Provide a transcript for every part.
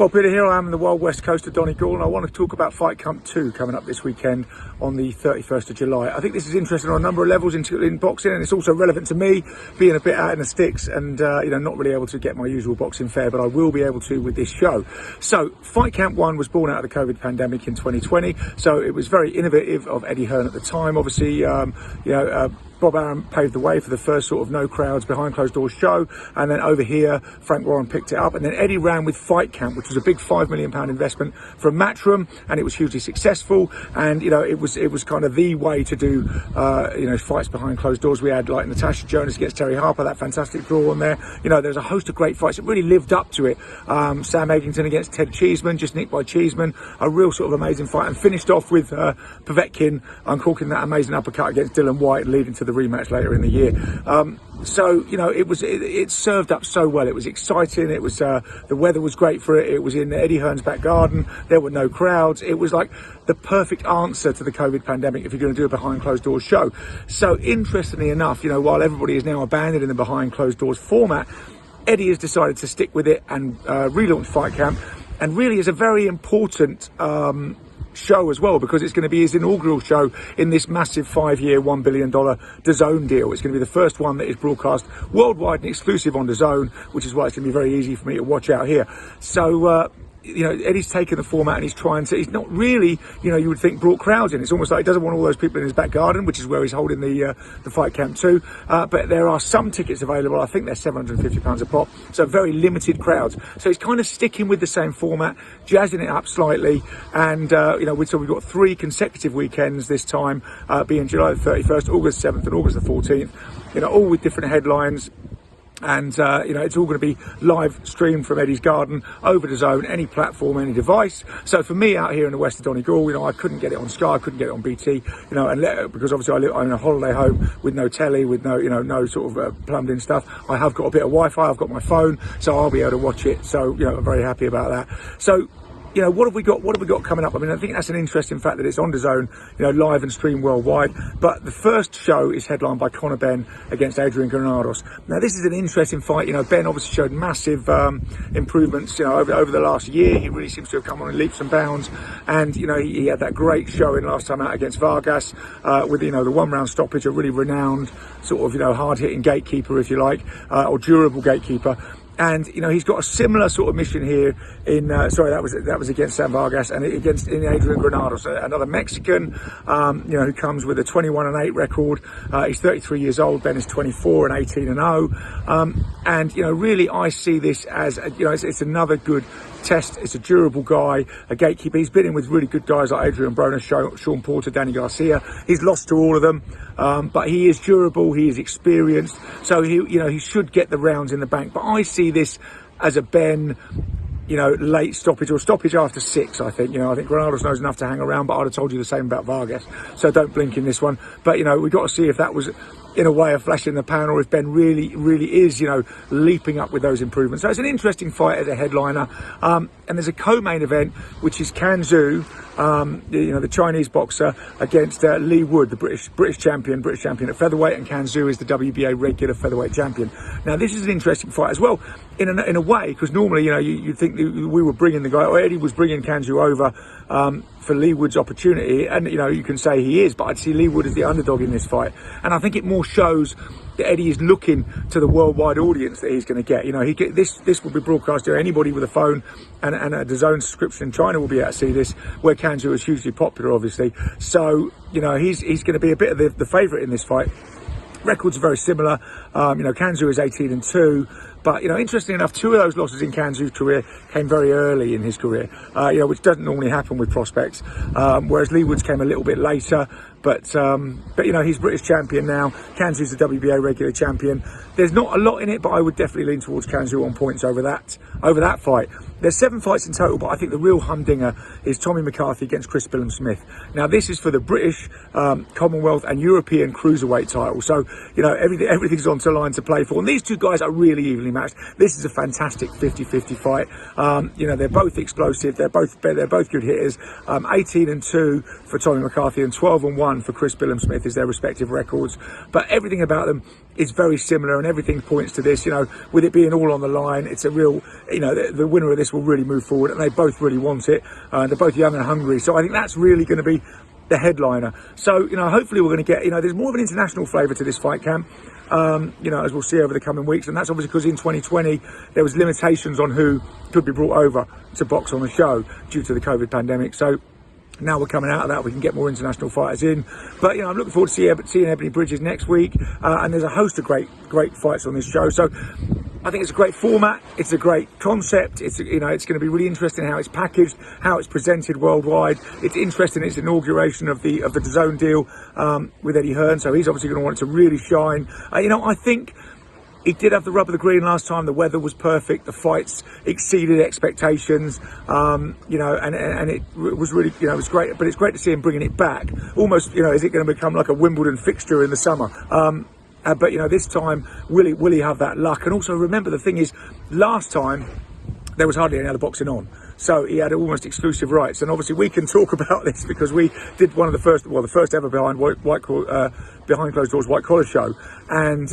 Well, Peter, here I am in the wild west coast of Donegal, and I want to talk about Fight Camp 2 coming up this weekend on the 31st of July. I think this is interesting on a number of levels in boxing, and it's also relevant to me, being a bit out in the sticks and not really able to get my usual boxing fare, but I will be able to with this show. So, Fight Camp 1 was born out of the COVID pandemic in 2020, so it was very innovative of Eddie Hearn at the time. Obviously, Bob Arum paved the way for the first sort of no crowds behind closed doors show, and then over here Frank Warren picked it up, and then Eddie ran with Fight Camp, which was a big £5 million investment from Matchroom, and it was hugely successful. And it was kind of the way to do fights behind closed doors. We had like Natasha Jonas against Terry Harper, that fantastic draw on there. There's a host of great fights. It really lived up to it. Sam Eggington against Ted Cheeseman, just nicked by Cheeseman, a real sort of amazing fight, and finished off with Povetkin uncorking that amazing uppercut against Dylan White, leading to the rematch later in the year. It served up so well. It was exciting. It was the weather was great for it. It was in Eddie Hearn's back garden. There were no crowds. It was like the perfect answer to the COVID pandemic if you're going to do a behind closed doors show. So interestingly enough, while everybody is now abandoning the behind closed doors format, Eddie has decided to stick with it and relaunch Fight Camp, and really is a very important show as well, because it's going to be his inaugural show in this massive 5-year $1 billion DAZN deal. It's going to be the first one that is broadcast worldwide and exclusive on DAZN, which is why it's going to be very easy for me to watch out here. So Eddie's taken the format and he's not really, you would think, brought crowds in. It's almost like he doesn't want all those people in his back garden, which is where he's holding the Fight Camp 2. But there are some tickets available. I think they're £750 a pop, so very limited crowds. So he's kind of sticking with the same format, jazzing it up slightly. And, so we've got 3 consecutive weekends this time, being July the 31st, August 7th and August the 14th, all with different headlines. And, it's all going to be live streamed from Eddie's garden over DAZN, any platform, any device. So for me out here in the west of Donegal, I couldn't get it on Sky, I couldn't get it on BT, because obviously I'm in a holiday home with no telly, with no sort of plumbed in stuff. I have got a bit of Wi-Fi, I've got my phone, so I'll be able to watch it. So, I'm very happy about that. So, what have we got coming up? I mean, I think that's an interesting fact that it's on DAZN, live and streamed worldwide. But the first show is headlined by Conor Benn against Adrian Granados. Now, this is an interesting fight. Ben obviously showed massive improvements, over the last year. He really seems to have come on in leaps and bounds. And, he had that great showing last time out against Vargas with, the 1-round stoppage, a really renowned sort of, hard-hitting gatekeeper, if you like, or durable gatekeeper. And he's got a similar sort of mission here in that was against Sam Vargas, and against Adrian Granados, another Mexican, who comes with a 21-8 record. He's 33 years old. Ben is 24 and 18-0. And really, I see this as it's another good test. It's a durable guy, a gatekeeper. He's been in with really good guys like Adrian Broner, Sean Porter, Danny Garcia. He's lost to all of them, but he is durable. He is experienced, so he should get the rounds in the bank. But I see this as a Ben, late stoppage or stoppage after 6. I think Granados knows enough to hang around, but I'd have told you the same about Vargas. So don't blink in this one. But we've got to see if that was in a way of flash in the pan, or if Ben really is leaping up with those improvements. So it's an interesting fight as a headliner, and there's a co-main event which is Can Xu, the Chinese boxer, against Lee Wood, the British champion at featherweight, and Can Xu is the WBA regular featherweight champion. Now this is an interesting fight as well in a way, because normally you'd think we were bringing the guy, or Eddie was bringing Can Xu over for Lee Wood's opportunity, and you can say he is, but I'd see Lee Wood as the underdog in this fight, and I think it more shows that Eddie is looking to the worldwide audience that he's going to get. This will be broadcast to anybody with a phone and a DAZN subscription in China will be able to see this, where Can Xu is hugely popular, obviously. So he's going to be a bit of the favourite in this fight. Records are very similar. Can Xu is 18-2. But, interestingly enough, 2 of those losses in Can Xu's career came very early in his career, which doesn't normally happen with prospects, whereas Lee Wood's came a little bit later. But he's British champion now. Can Xu's the WBA regular champion. There's not a lot in it, but I would definitely lean towards Can Xu on points over that fight. There's 7 fights in total, but I think the real humdinger is Tommy McCarthy against Chris Billum-Smith. Now, this is for the British, Commonwealth and European cruiserweight title. So, everything's on the line to play for. And these 2 guys are really evenly matched. This is a fantastic 50-50 fight. They're both explosive. They're both good hitters. 18-2 for Tommy McCarthy and 12-1 for Chris Billum-Smith is their respective records. But everything about them is very similar, and everything points to this. With it being all on the line, it's a real, the winner of this will really move forward, and they both really want it. They're both young and hungry, so I think that's really going to be the headliner. So, hopefully we're going to get, there's more of an international flavour to this fight camp, as we'll see over the coming weeks. And that's obviously because in 2020, there was limitations on who could be brought over to box on the show due to the COVID pandemic. So now we're coming out of that, we can get more international fighters in. But, I'm looking forward to seeing Ebony Bridges next week. And there's a host of great fights on this show. So I think it's a great format. It's a great concept. It's it's going to be really interesting how it's packaged, how it's presented worldwide. It's interesting. It's inauguration of the DAZN deal with Eddie Hearn, so he's obviously going to want it to really shine. I think he did have the rub of the green last time. The weather was perfect. The fights exceeded expectations. And it was really, it was great. But it's great to see him bringing it back. Almost, is it going to become like a Wimbledon fixture in the summer? But this time, will he have that luck? And also remember, the thing is, last time there was hardly any other boxing on, so he had almost exclusive rights. And obviously we can talk about this because we did one of the first ever behind closed doors white collar show, and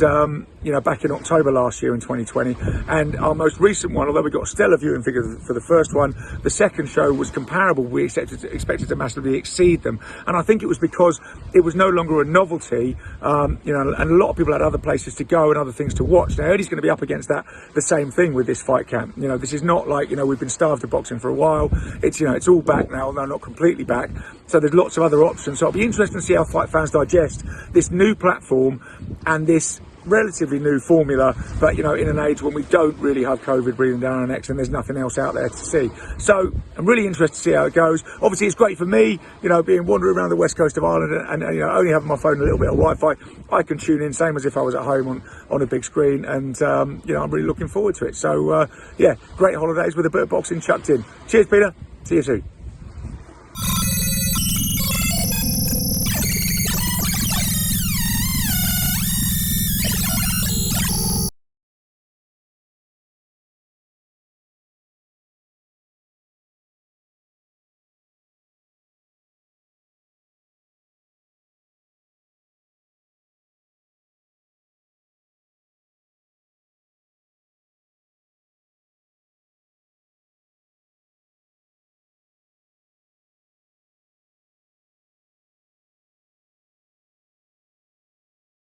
back in October last year in 2020. And our most recent one, although we got stellar viewing figures for the first one, the second show was comparable. We expected to massively exceed them, and I think it was because it was no longer a novelty, and a lot of people had other places to go and other things to watch. Now Eddie's going to be up against the same thing with this fight camp. This is not like we've been starved of boxing for a while. It's it's all back now, although not completely back. So there's lots of other options. So it'll be interesting to see how fight fans digest this new platform and this relatively new formula, but in an age when we don't really have COVID breathing down our necks and there's nothing else out there to see. So I'm really interested to see how it goes. Obviously it's great for me, being wandering around the west coast of Ireland and only having my phone and a little bit of Wi-Fi. I can tune in same as if I was at home on a big screen, and I'm really looking forward to it. So great holidays with a bit of boxing chucked in. Cheers, Peter. See you soon.